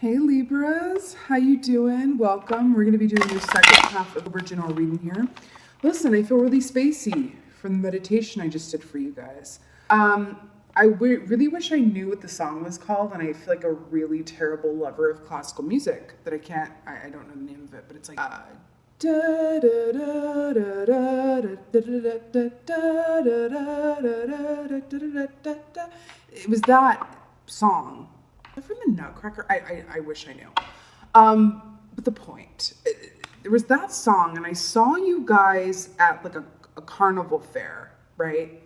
Hey Libras, how you doing? Welcome. We're going to be doing the second half of original reading here. Listen, I feel really spacey from the meditation I just did for you guys. Really wish I knew what the song was called, and I feel like a really terrible lover of classical music that I don't know the name of it, but it's like it was that song from the Nutcracker. I wish I knew. But the point, there was that song, and I saw you guys at like a carnival fair, right?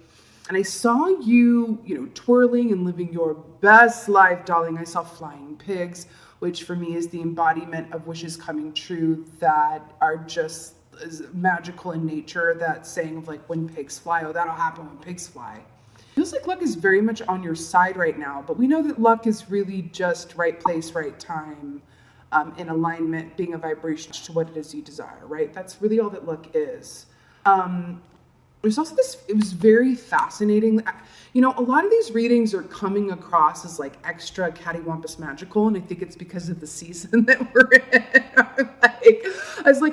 And I saw you, twirling and living your best life, darling. I saw flying pigs, which for me is the embodiment of wishes coming true that are just as magical in nature. That saying of like, when pigs fly, oh, that'll happen when pigs fly. Feels like luck is very much on your side right now, but we know that luck is really just right place, right time, in alignment, being a vibration to what it is you desire, right? That's really all that luck is. There's also this, it was very fascinating. A lot of these readings are coming across as like extra cattywampus magical, and I think it's because of the season that we're in.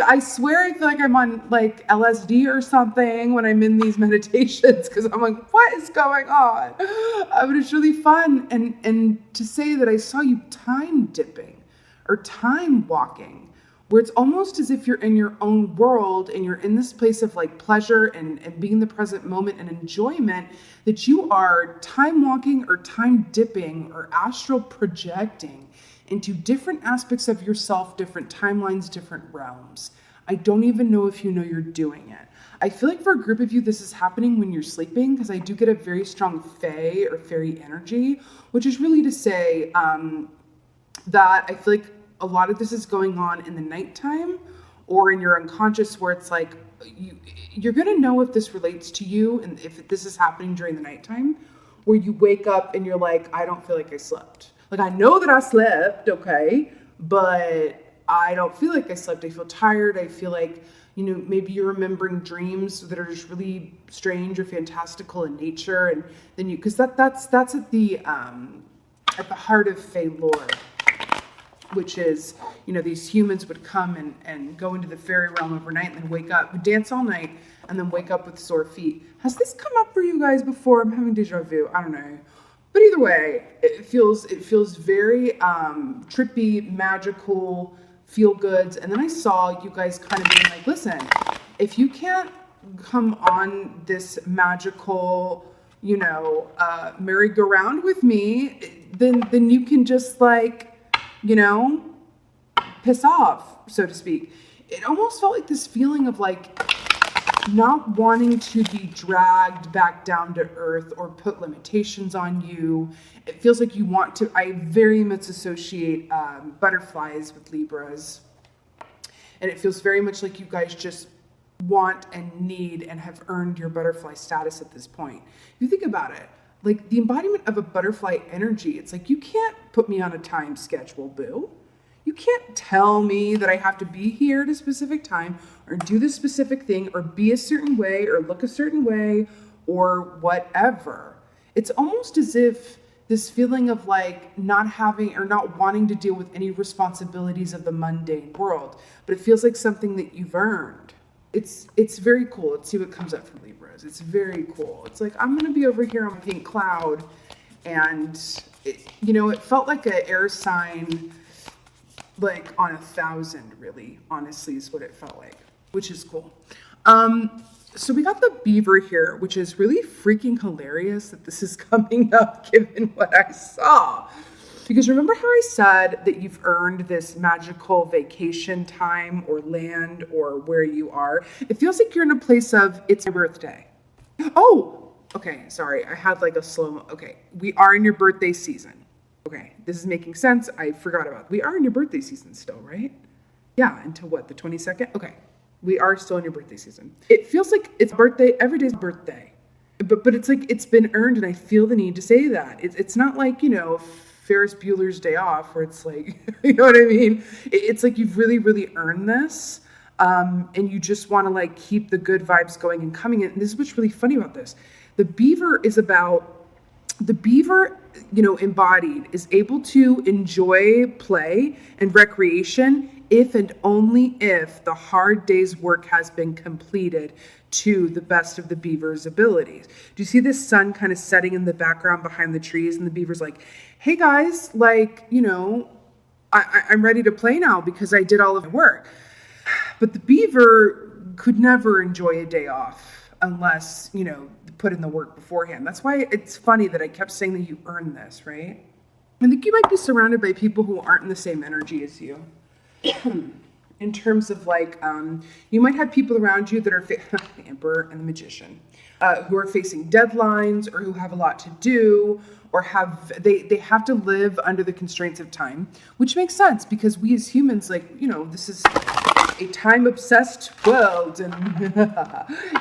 I swear I feel like I'm on like LSD or something when I'm in these meditations, because I'm like, what is going on? But it's really fun. And to say that I saw you time dipping or time walking, where it's almost as if you're in your own world and you're in this place of like pleasure and being in the present moment and enjoyment, that you are time walking or time dipping or astral projecting into different aspects of yourself, different timelines, different realms. I don't even know if you know you're doing it. I feel like for a group of you, this is happening when you're sleeping, because I do get a very strong fae or fairy energy, which is really to say that I feel like a lot of this is going on in the nighttime or in your unconscious, where it's like you're going to know if this relates to you and if this is happening during the nighttime, where you wake up and you're like, I don't feel like I slept. Like, I know that I slept, okay, but I don't feel like I slept. I feel tired. I feel like, maybe you're remembering dreams that are just really strange or fantastical in nature. And then because that's at the heart of Fae lore, which is, these humans would come and go into the fairy realm overnight and then wake up, would dance all night, and then wake up with sore feet. Has this come up for you guys before? I'm having deja vu. I don't know. But either way, it feels very trippy, magical, feel goods. And then I saw you guys kind of being like, listen, if you can't come on this magical, merry-go-round with me, then you can just piss off, so to speak. It almost felt like this feeling of like not wanting to be dragged back down to earth or put limitations on you. It feels like you want to, I very much associate butterflies with Libras. And it feels very much like you guys just want and need and have earned your butterfly status at this point. If you think about it, like the embodiment of a butterfly energy, it's like, you can't put me on a time schedule, boo. You can't tell me that I have to be here at a specific time or do this specific thing or be a certain way or look a certain way or whatever. It's almost as if this feeling of like not having or not wanting to deal with any responsibilities of the mundane world, but it feels like something that you've earned. It's very cool. Let's see what comes up from Libras. It's very cool. It's like, I'm going to be over here on a pink cloud, and it felt like an air sign, like on 1,000, really, honestly, is what it felt like, which is cool. So we got the beaver here, which is really freaking hilarious that this is coming up given what I saw. Because remember how I said that you've earned this magical vacation time or land or where you are? It feels like you're in a place of, it's my birthday. Oh, okay, sorry. I had like a slow, okay. We are in your birthday season. Okay, this is making sense. I forgot about it. We are in your birthday season still, right? Yeah, until what, the 22nd? Okay, we are still in your birthday season. It feels like it's birthday, every day's birthday. But it's like it's been earned, and I feel the need to say that. It's not like, Ferris Bueller's Day Off, where it's like, you know what I mean? It's like you've really, really earned this, and you just want to like keep the good vibes going and coming in. And this is what's really funny about this. The beaver embodied, is able to enjoy play and recreation if and only if the hard day's work has been completed to the best of the beaver's abilities. Do you see this sun kind of setting in the background behind the trees, and the beaver's like, hey guys, like, I'm ready to play now because I did all of the work. But the beaver could never enjoy a day off unless, put in the work beforehand. That's why it's funny that I kept saying that you earn this, right? I think you might be surrounded by people who aren't in the same energy as you. In terms of you might have people around you that are the Emperor and the Magician, who are facing deadlines or who have a lot to do, or they have to live under the constraints of time, which makes sense because we as humans, this is a time-obsessed world, and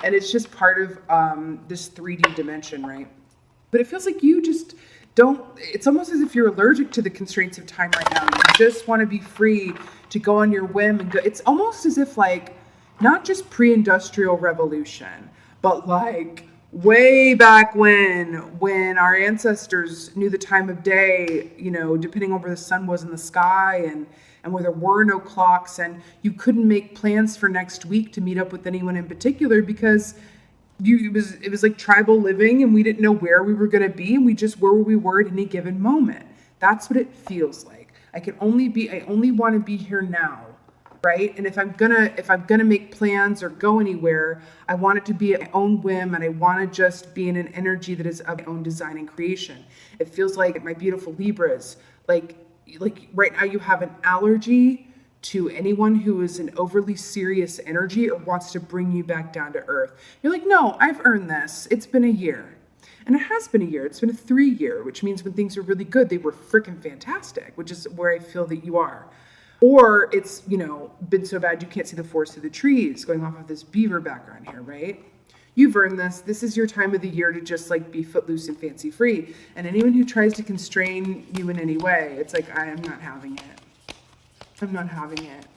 and it's just part of this 3D dimension, right? But it feels like you just don't. It's almost as if you're allergic to the constraints of time right now. You just want to be free to go on your whim and go. It's almost as if not just pre-industrial revolution, but way back when our ancestors knew the time of day, depending on where the sun was in the sky and where there were no clocks, and you couldn't make plans for next week to meet up with anyone in particular because it was like tribal living, and we didn't know where we were going to be, and we just were where we were at any given moment. That's what it feels like. I only want to be here now, right? And if I'm gonna make plans or go anywhere, I want it to be at my own whim, and I want to just be in an energy that is of my own design and creation. It feels like my beautiful Libras, like right now you have an allergy to anyone who is an overly serious energy or wants to bring you back down to earth. You're like, no, I've earned this. It's been a year. And it has been a year. It's been a 3-year, which means when things are really good, they were freaking fantastic, which is where I feel that you are. Or it's, been so bad you can't see the forest through the trees, going off of this beaver background here, right? You've earned this. This is your time of the year to just be footloose and fancy free. And anyone who tries to constrain you in any way, it's like, I am not having it. I'm not having it.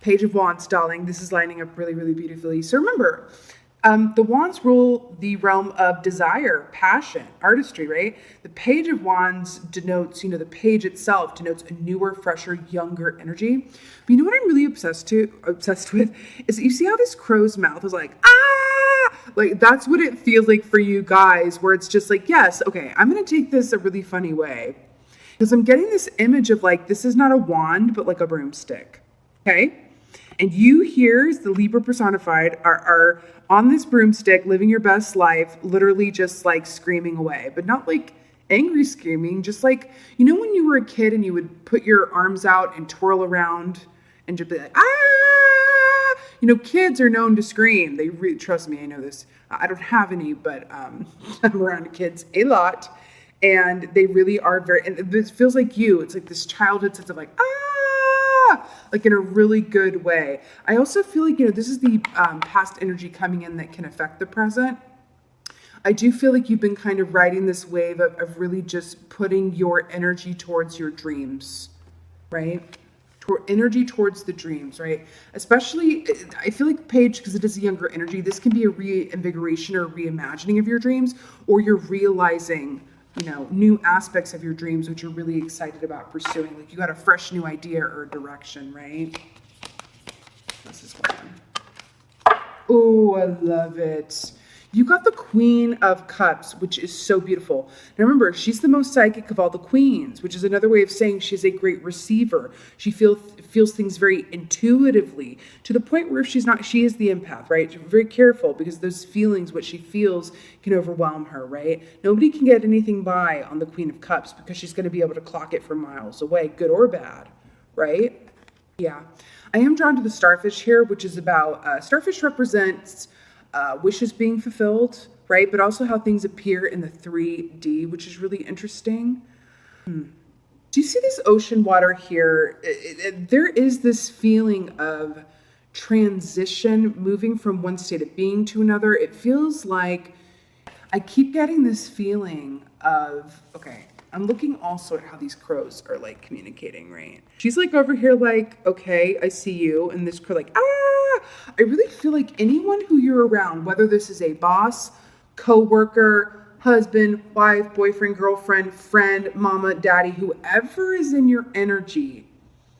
Page of Wands, darling. This is lining up really, really beautifully. So remember, the Wands rule the realm of desire, passion, artistry, right? The Page of Wands denotes, the page itself denotes a newer, fresher, younger energy. But you know what I'm really obsessed with is you see how this crow's mouth is like, ah! That's what it feels like for you guys, where it's just yes, okay, I'm going to take this a really funny way. Because I'm getting this image of this is not a wand, but a broomstick, okay? And you here, as the Libra personified, are on this broomstick, living your best life, literally just screaming away, but not angry screaming, just when you were a kid and you would put your arms out and twirl around and just be like, ah! Kids are known to scream. They trust me, I know this. I don't have any, but I'm around kids a lot. And they really are and it feels like you. It's this childhood sense of in a really good way. I also feel this is the past energy coming in that can affect the present. I do feel like you've been kind of riding this wave of really just putting your energy towards your dreams, right? Energy towards the dreams, right? Especially, I feel like Page, because it is a younger energy, this can be a reinvigoration or reimagining of your dreams, or you're realizing new aspects of your dreams, which you're really excited about pursuing. You got a fresh new idea or direction, right? This is one. Oh, I love it. You got the Queen of Cups, which is so beautiful. Now remember, she's the most psychic of all the queens, which is another way of saying she's a great receiver. She feels things very intuitively, to the point where if she's not, she is the empath, right? She's very careful because those feelings, what she feels, can overwhelm her, right? Nobody can get anything by on the Queen of Cups because she's going to be able to clock it from miles away, good or bad, right? Yeah. I am drawn to the starfish here, which is about, starfish represents wishes being fulfilled, right? But also how things appear in the 3D, which is really interesting. Do you see this ocean water here? There is this feeling of transition, moving from one state of being to another. It feels like I keep getting this feeling of, okay, I'm looking also at how these crows are communicating, right? She's over here okay, I see you. And this crow ah! I really feel like anyone who you're around, whether this is a boss, coworker, husband, wife, boyfriend, girlfriend, friend, mama, daddy, whoever is in your energy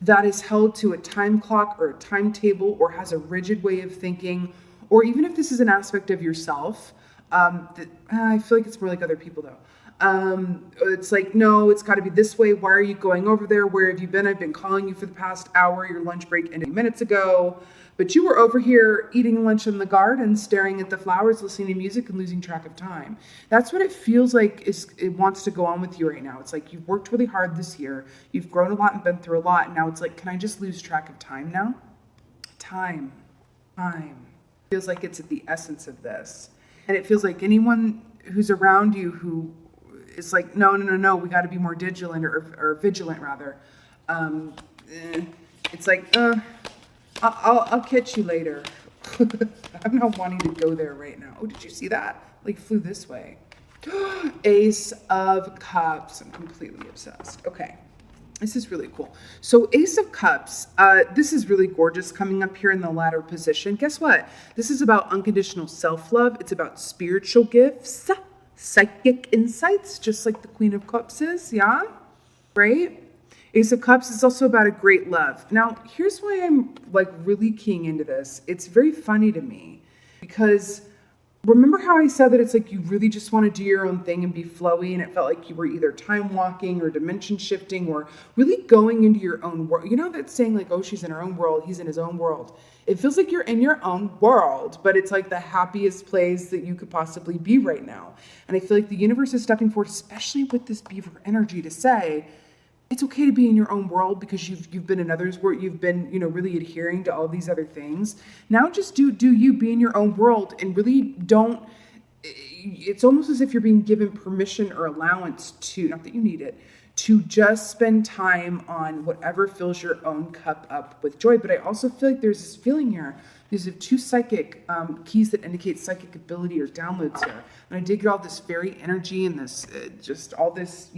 that is held to a time clock or a timetable or has a rigid way of thinking, or even if this is an aspect of yourself, I feel like it's more like other people though. It's like, no, it's got to be this way. Why are you going over there? Where have you been? I've been calling you for the past hour. Your lunch break ended minutes ago, but you were over here eating lunch in the garden, staring at the flowers, listening to music, and losing track of time. That's what it feels like it wants to go on with you right now. It's like you've worked really hard this year. You've grown a lot and been through a lot. And now it's like, can I just lose track of time now? Time. Feels like it's at the essence of this. And it feels like anyone who's around you who is like, no, we got to be more vigilant or vigilant rather. It's like, I'll catch you later. I'm not wanting to go there right now. Oh, did you see that? Like flew this way. Ace of Cups. I'm completely obsessed. Okay. This is really cool. So Ace of Cups, this is really gorgeous coming up here in the latter position. Guess what? This is about unconditional self-love. It's about spiritual gifts, psychic insights, just like the Queen of Cups is, yeah? Right? Ace of Cups is also about a great love. Now, here's why I'm like really keying into this. It's very funny to me because remember how I said that it's like you really just want to do your own thing and be flowy, and it felt like you were either time walking or dimension shifting or really going into your own world. You know that saying like, oh, she's in her own world, he's in his own world. It feels like you're in your own world, but it's like the happiest place that you could possibly be right now. And I feel like the universe is stepping forward, especially with this Beaver energy, to say, it's okay to be in your own world because you've been in others where you've been, really adhering to all these other things. Now just do you be in your own world and really don't, it's almost as if you're being given permission or allowance to, not that you need it, to just spend time on whatever fills your own cup up with joy. But I also feel like there's this feeling here. These are two psychic keys that indicate psychic ability or downloads here. And I did get all this fairy energy and this, just all this,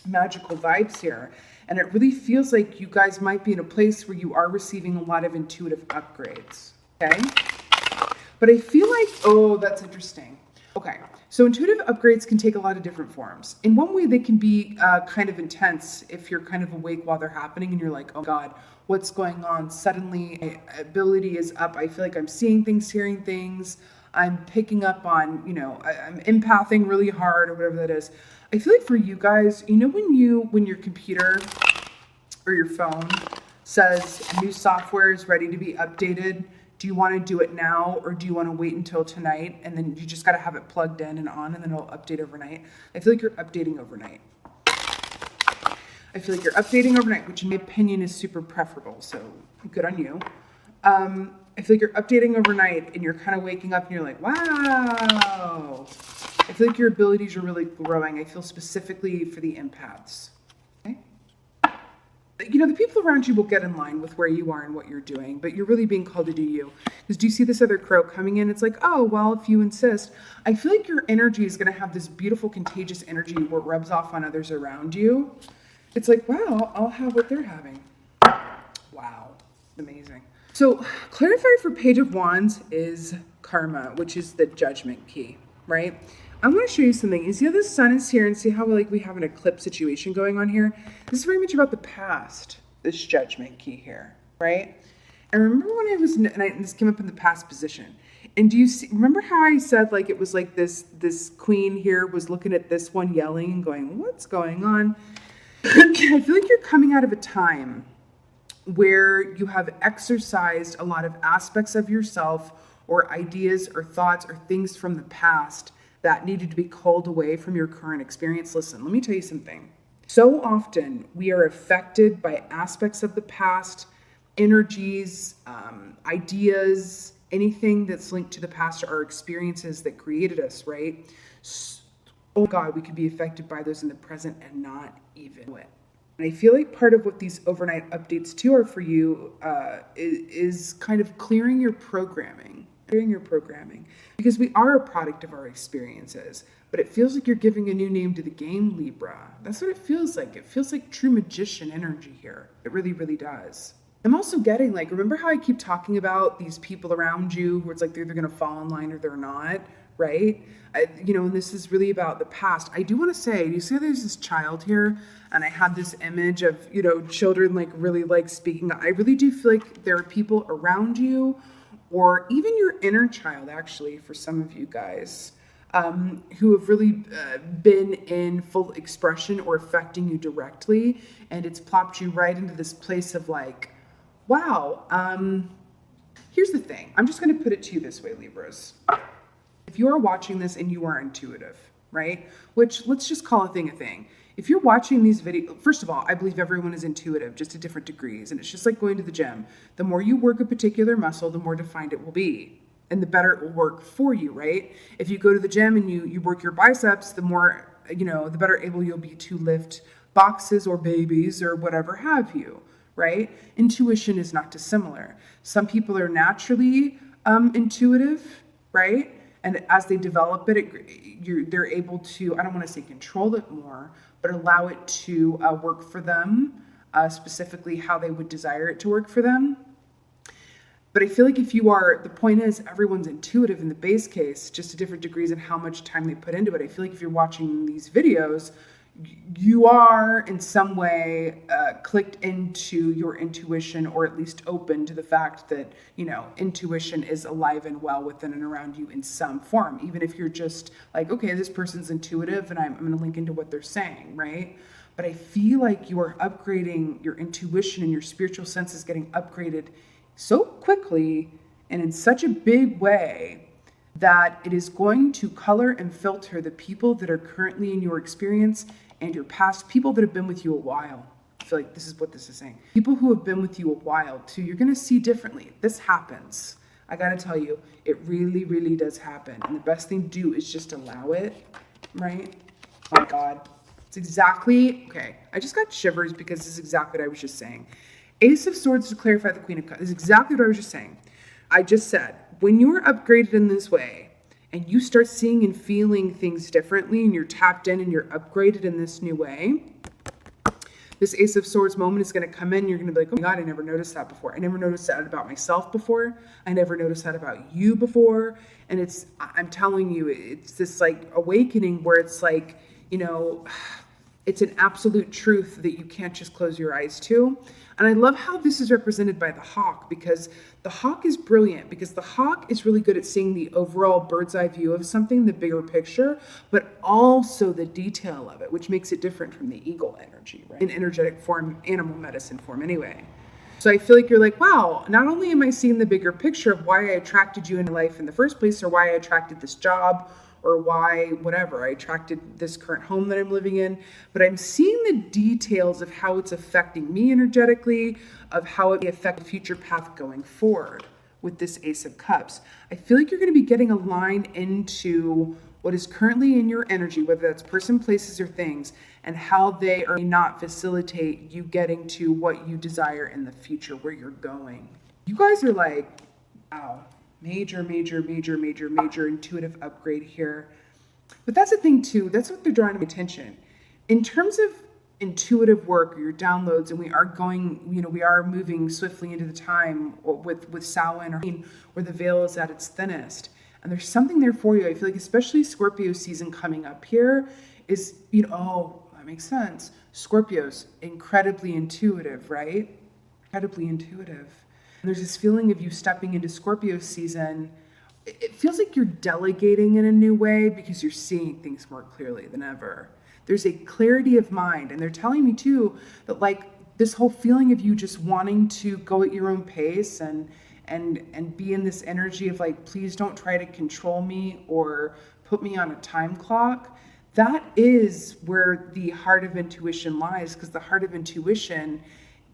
magical vibes here, and it really feels like you guys might be in a place where you are receiving a lot of intuitive upgrades. Okay, but I feel like, oh, that's interesting. Okay, so intuitive upgrades can take a lot of different forms. In one way, they can be kind of intense if you're kind of awake while they're happening and you're like, oh God, what's going on? Suddenly my ability is up. I feel like I'm seeing things, hearing things. I'm picking up on, I'm empathing really hard or whatever that is. I feel like for you guys, when your computer or your phone says new software is ready to be updated, do you want to do it now or do you want to wait until tonight and then you just got to have it plugged in and on and then it'll update overnight? I feel like you're updating overnight. Which in my opinion is super preferable, so good on you. I feel like you're updating overnight and you're kind of waking up and you're like, wow. I feel like your abilities are really growing. I feel specifically for the empaths. Okay? The people around you will get in line with where you are and what you're doing, but you're really being called to do you. Because do you see this other crow coming in? It's like, oh, well, if you insist. I feel like your energy is going to have this beautiful contagious energy where it rubs off on others around you. It's like, wow, I'll have what they're having. Wow. Amazing. So clarifier for Page of Wands is karma, which is the judgment key, right? I want to show you something. You see how the sun is here and see how we have an eclipse situation going on here? This is very much about the past, this judgment key here, right? And remember when this came up in the past position. And do you remember how I said like it was like this queen here was looking at this one yelling and going, what's going on? I feel like you're coming out of a time where you have exercised a lot of aspects of yourself or ideas or thoughts or things from the past that needed to be culled away from your current experience. Listen, let me tell you something. So often we are affected by aspects of the past, energies, ideas, anything that's linked to the past or our experiences that created us, right? Oh God, we could be affected by those in the present and not even know it. And I feel like part of what these overnight updates too are for you is kind of clearing your programming, because we are a product of our experiences, but it feels like you're giving a new name to the game, Libra. That's what it feels like. It feels like true magician energy here. It really, really does. I'm also getting like, remember how I keep talking about these people around you who it's like they're either going to fall in line or they're not, right? And this is really about the past. I do want to say, you see there's this child here, and I had this image of, children like really like speaking. I really do feel like there are people around you, or even your inner child, actually, for some of you guys, who have really been in full expression or affecting you directly, and it's plopped you right into this place of like, wow. Here's the thing. I'm just going to put it to you this way, Libras. If you are watching this and you are intuitive, right? Which, let's just call a thing. If you're watching these videos, first of all, I believe everyone is intuitive, just to different degrees. And it's just like going to the gym. The more you work a particular muscle, the more defined it will be. And the better it will work for you, right? If you go to the gym and you work your biceps, the more, the better able you'll be to lift boxes or babies or whatever have you, right? Intuition is not dissimilar. Some people are naturally intuitive, right? And as they develop it, they're able to, I don't want to say control it more, but allow it to work for them, specifically how they would desire it to work for them. But I feel like the point is everyone's intuitive in the base case, just to different degrees and how much time they put into it. I feel like if you're watching these videos, you are in some way clicked into your intuition, or at least open to the fact that, intuition is alive and well within and around you in some form. Even if you're just like, okay, this person's intuitive and I'm going to link into what they're saying, right? But I feel like you are upgrading your intuition, and your spiritual sense is getting upgraded so quickly and in such a big way that it is going to color and filter the people that are currently in your experience and your past, people that have been with you a while. I feel like this is what this is saying. People who have been with you a while too, you're going to see differently. This happens. I got to tell you, it really, really does happen. And the best thing to do is just allow it, right? Oh my God. It's exactly, okay. I just got shivers because this is exactly what I was just saying. Ace of Swords to clarify the Queen of Cups. This is exactly what I was just saying. I just said, when you are upgraded in this way and you start seeing and feeling things differently, and you're tapped in and you're upgraded in this new way, this Ace of Swords moment is going to come in. You're going to be like, oh my God, I never noticed that before. I never noticed that about myself before. I never noticed that about you before. And I'm telling you, it's this like awakening where it's like, it's an absolute truth that you can't just close your eyes to. And I love how this is represented by the hawk, because the hawk is brilliant, because the hawk is really good at seeing the overall bird's eye view of something, the bigger picture, but also the detail of it, which makes it different from the eagle energy, right? In energetic form, animal medicine form anyway. So I feel like you're like, wow, not only am I seeing the bigger picture of why I attracted you into life in the first place, or why I attracted this job, or why, whatever, I attracted this current home that I'm living in, but I'm seeing the details of how it's affecting me energetically, of how it may affect the future path going forward with this Ace of Cups. I feel like you're going to be getting aligned into what is currently in your energy, whether that's person, places, or things, and how they or may not facilitate you getting to what you desire in the future, where you're going. You guys are like, wow. Major intuitive upgrade here. But that's the thing too, that's what they're drawing my attention. In terms of intuitive work, or your downloads, and we are moving swiftly into the time with Samhain, or where the veil is at its thinnest. And there's something there for you. I feel like especially Scorpio season coming up here is, oh, that makes sense. Scorpio's incredibly intuitive, right? Incredibly intuitive. There's this feeling of you stepping into Scorpio season. It feels like you're delegating in a new way, because you're seeing things more clearly than ever. There's a clarity of mind. And they're telling me too that like this whole feeling of you just wanting to go at your own pace and be in this energy of like, please don't try to control me or put me on a time clock. That is where the heart of intuition lies, because the heart of intuition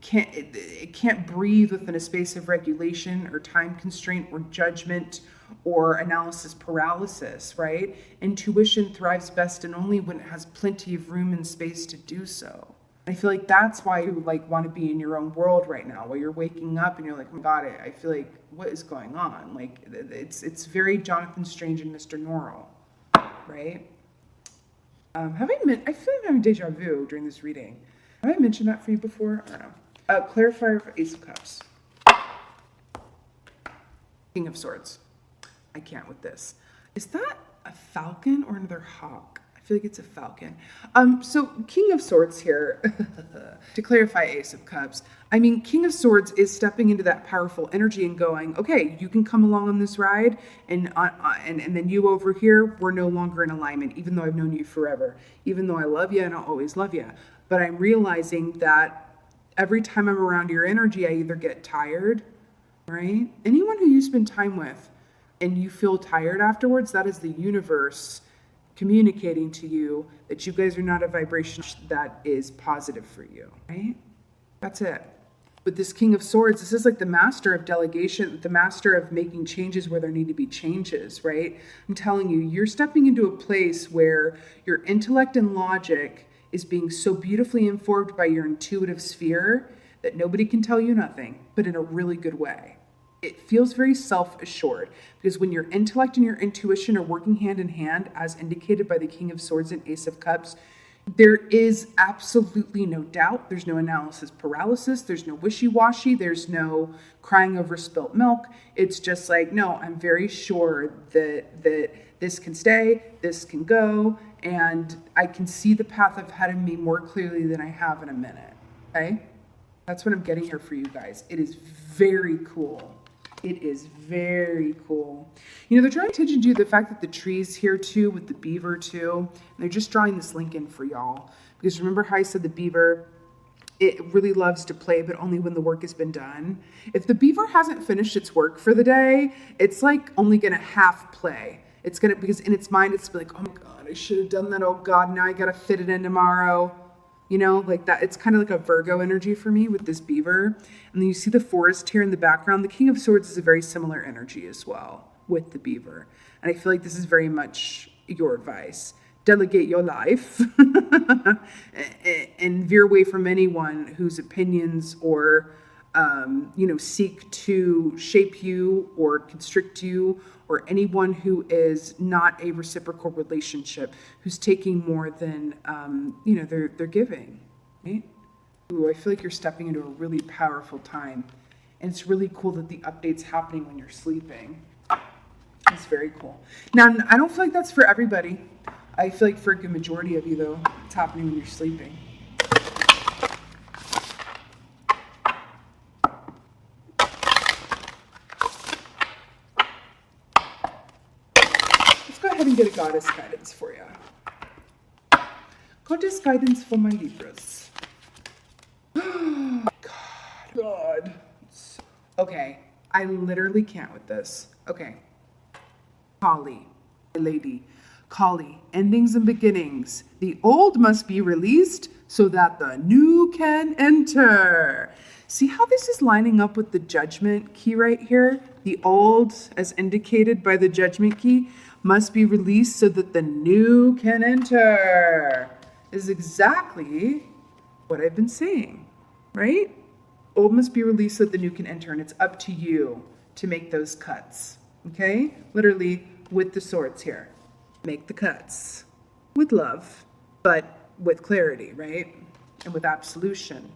can't breathe within a space of regulation or time constraint or judgment or analysis paralysis, right? Intuition thrives best and only when it has plenty of room and space to do so. I feel like that's why you like want to be in your own world right now, while you're waking up and you're like, oh my God, I feel like, what is going on? Like it's very Jonathan Strange and Mr. Norrell, right? I feel like I'm having deja vu during this reading. Have I mentioned that for you before? I don't know. Clarifier for Ace of Cups. King of Swords. I can't with this. Is that a falcon or another hawk. I feel like it's a falcon. So King of Swords here, to clarify Ace of Cups, I mean, King of Swords is stepping into that powerful energy and going, okay, you can come along on this ride, and then you over here, we're no longer in alignment, even though I've known you forever, even though I love you and I'll always love you. But I'm realizing that every time I'm around your energy, I either get tired, right? Anyone who you spend time with and you feel tired afterwards, that is the universe communicating to you that you guys are not a vibration that is positive for you, right? That's it. With this King of Swords, this is like the master of delegation, the master of making changes where there need to be changes, right? I'm telling you, you're stepping into a place where your intellect and logic is being so beautifully informed by your intuitive sphere that nobody can tell you nothing, but in a really good way. It feels very self-assured because when your intellect and your intuition are working hand in hand, as indicated by the King of Swords and Ace of Cups, there is absolutely no doubt. There's no analysis paralysis. There's no wishy-washy. There's no crying over spilt milk. It's just like, no, I'm very sure that this can stay, this can go, and I can see the path ahead of me more clearly than I have in a minute, okay? That's what I'm getting here for you guys. It is very cool. It is very cool. You know, they're drawing attention to the fact that the tree's here too, with the beaver too. And they're just drawing this link in for y'all. Because remember how I said the beaver, it really loves to play, but only when the work has been done. If the beaver hasn't finished its work for the day, it's like only gonna half play. It's gonna, because in its mind, it's like, oh my God, I should have done that. Oh God, now I gotta fit it in tomorrow. You know, like that. It's kind of like a Virgo energy for me with this beaver. And then you see the forest here in the background. The King of Swords is a very similar energy as well with the beaver. And I feel like this is very much your advice. Delegate your life and veer away from anyone whose opinions or, seek to shape you or constrict you, or anyone who is not a reciprocal relationship, who's taking more than, they're giving, right? Ooh, I feel like you're stepping into a really powerful time. And it's really cool that the update's happening when you're sleeping. It's very cool. Now, I don't feel like that's for everybody. I feel like for a good majority of you, though, it's happening when you're sleeping. Go ahead and get a goddess guidance for you. Goddess guidance for my Libras. God. Okay, I literally can't with this. Okay. Kali, lady. Kali, endings and beginnings. The old must be released so that the new can enter. See how this is lining up with the judgment key right here? The old, as indicated by the judgment key, must be released so that the new can enter. Is exactly what I've been saying, right? Old must be released so that the new can enter, and it's up to you to make those cuts, okay? Literally with the swords here. Make the cuts with love, but with clarity, right? And with absolution.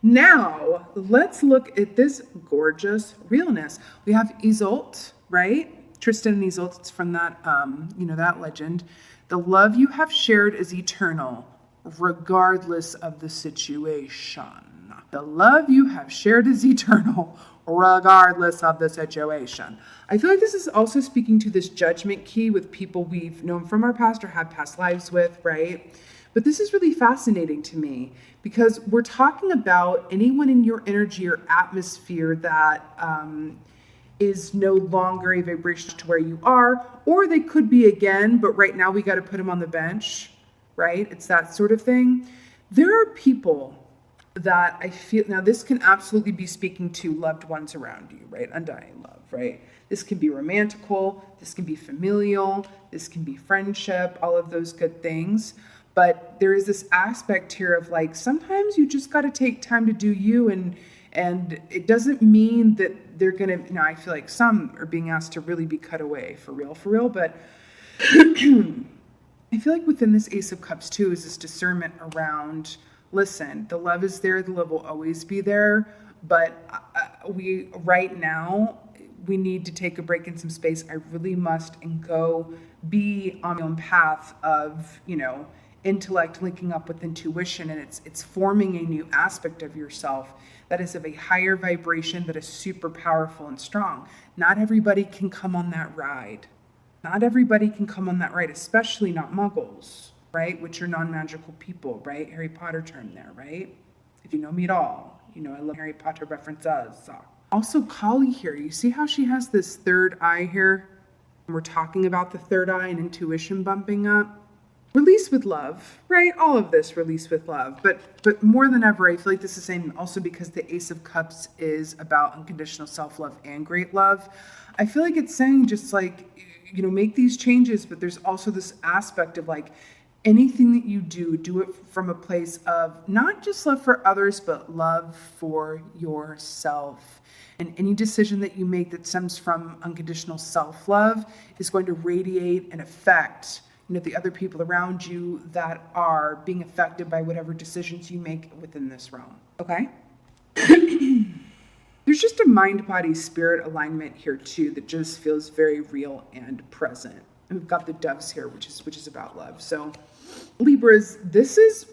Now, let's look at this gorgeous realness. We have Isolde, right? Tristan and Isolde, it's from that, that legend. The love you have shared is eternal, regardless of the situation. The love you have shared is eternal, regardless of the situation. I feel like this is also speaking to this judgment key with people we've known from our past or had past lives with, right? But this is really fascinating to me because we're talking about anyone in your energy or atmosphere that is no longer a vibration to where you are, or they could be again, but right now we got to put them on the bench, right? It's that sort of thing. There are people that I feel, now this can absolutely be speaking to loved ones around you, right? Undying love, right? This can be romantical, this can be familial, this can be friendship, all of those good things. But there is this aspect here of like, sometimes you just got to take time to do you, and it doesn't mean that they're going to, I feel like some are being asked to really be cut away for real, but I feel like within this Ace of Cups too is this discernment around, listen, the love is there, the love will always be there, but right now, we need to take a break in some space. I really must, and go be on my own path of, intellect linking up with intuition, and it's forming a new aspect of yourself that is of a higher vibration, that is super powerful and strong. Not everybody can come on that ride. Not everybody can come on that ride, especially not muggles, right? Which are non-magical people, right? Harry Potter term there, right? If you know me at all, I love Harry Potter references. Also, Kali here, you see how she has this third eye here? We're talking about the third eye and intuition bumping up. Release with love, right? All of this release with love. But more than ever, I feel like this is saying also, because the Ace of Cups is about unconditional self-love and great love. I feel like it's saying just like, make these changes, but there's also this aspect of like, anything that you do it from a place of not just love for others, but love for yourself. And any decision that you make that stems from unconditional self-love is going to radiate and affect the other people around you that are being affected by whatever decisions you make within this realm. Okay? There's just a mind, body, spirit alignment here too that just feels very real and present. And we've got the doves here, which is about love. So Libras, this is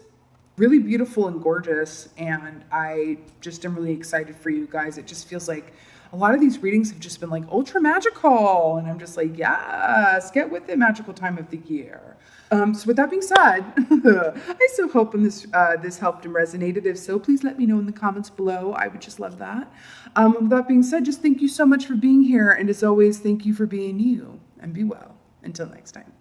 really beautiful and gorgeous, and I just am really excited for you guys. It just feels like a lot of these readings have just been like ultra magical, and I'm just like, yes, get with it, magical time of the year. So with that being said, I so hope this helped and resonated. If so, please let me know in the comments below. I would just love that. With that being said, just thank you so much for being here, and as always, thank you for being you, and be well. Until next time.